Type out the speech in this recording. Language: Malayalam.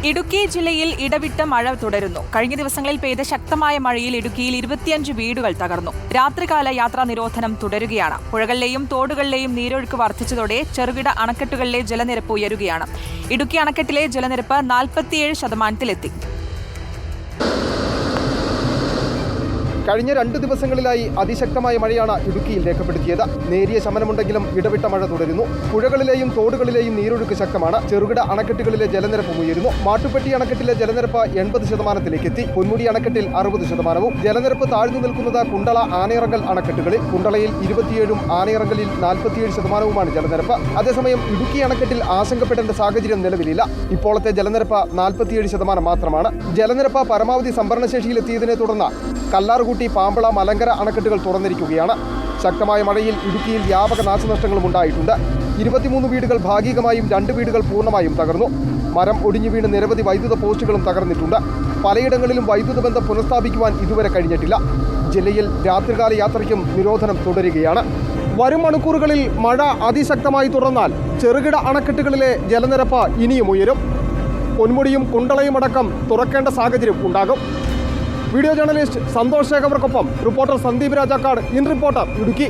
ഇടുക്കി ജില്ലയിൽ ഇടവിട്ട മഴ തുടരുന്നു. കഴിഞ്ഞ ദിവസങ്ങളിൽ പെയ്ത ശക്തമായ മഴയിൽ ഇടുക്കിയിൽ 25 വീടുകൾ തകർന്നു. രാത്രികാല യാത്രാ നിരോധനം തുടരുകയാണ്. പുഴകളിലെയും തോടുകളിലെയും നീരൊഴുക്ക് വർദ്ധിച്ചതോടെ ചെറുകിട അണക്കെട്ടുകളിലെ ജലനിരപ്പ് ഉയരുകയാണ്. ഇടുക്കി അണക്കെട്ടിലെ ജലനിരപ്പ് 47%-ലെത്തി. കഴിഞ്ഞ 2 ദിവസങ്ങളിലായി അതിശക്തമായ മഴയാണ് ഇടുക്കിയിൽ രേഖപ്പെടുത്തിയത്. നേരിയ ശമനമുണ്ടെങ്കിലും ഇടവിട്ട മഴ തുടരുന്നു. പുഴകളിലെയും തോടുകളിലെയും നീരൊഴുക്ക് ശക്തമാണ്. ചെറുകിട അണക്കെട്ടുകളിലെ ജലനിരപ്പ് ഉയരുന്നു. മാട്ടുപ്പെട്ടി അണക്കെട്ടിലെ ജലനിരപ്പ് 80%-ലേക്ക് എത്തി. പൊന്മുടി അണക്കെട്ടിൽ 60%. ജലനിരപ്പ് താഴ്ന്നു നിൽക്കുന്നത് കുണ്ടള, ആനയിറങ്കൽ അണക്കെട്ടുകളിൽ. കുണ്ടളയിൽ 27%-ഉം ആനയിറങ്കലിൽ 47%-മാണ് ജലനിരപ്പ്. അതേസമയം ഇടുക്കി അണക്കെട്ടിൽ ആശങ്കപ്പെടേണ്ട സാഹചര്യം നിലവിലില്ല. ഇപ്പോഴത്തെ ജലനിരപ്പ് 47% മാത്രമാണ്. ജലനിരപ്പ് പരമാവധി സംഭരണശേഷിയിലെത്തിയതിനെ തുടർന്ന് കല്ലാർകുട്ടി, പാമ്പള, മലങ്കര അണക്കെട്ടുകൾ തുറന്നിരിക്കുകയാണ്. ശക്തമായ മഴയിൽ ഇടുക്കിയിൽ വ്യാപക നാശനഷ്ടങ്ങളും ഉണ്ടായിട്ടുണ്ട്. 23 വീടുകൾ ഭാഗികമായും 2 വീടുകൾ പൂർണ്ണമായും തകർന്നു. മരം ഒടിഞ്ഞു വീണ് നിരവധി വൈദ്യുത പോസ്റ്റുകളും തകർന്നിട്ടുണ്ട്. പലയിടങ്ങളിലും വൈദ്യുത ബന്ധം പുനഃസ്ഥാപിക്കുവാൻ ഇതുവരെ കഴിഞ്ഞിട്ടില്ല. ജില്ലയിൽ രാത്രികാല യാത്രയ്ക്കും നിരോധനം തുടരുകയാണ്. വരും മണിക്കൂറുകളിൽ മഴ അതിശക്തമായി തുടർന്നാൽ ചെറുകിട അണക്കെട്ടുകളിലെ ജലനിരപ്പ് ഇനിയും ഉയരും. പൊന്മുടിയും കുണ്ടളയും അടക്കം തുറക്കേണ്ട സാഹചര്യം ഉണ്ടാകും. വീഡിയോ ജേർണലിസ്റ്റ് സന്തോഷ് ശേഖർക്കൊപ്പം reporter Sandeep Rajakkad, in reporter, Idukki.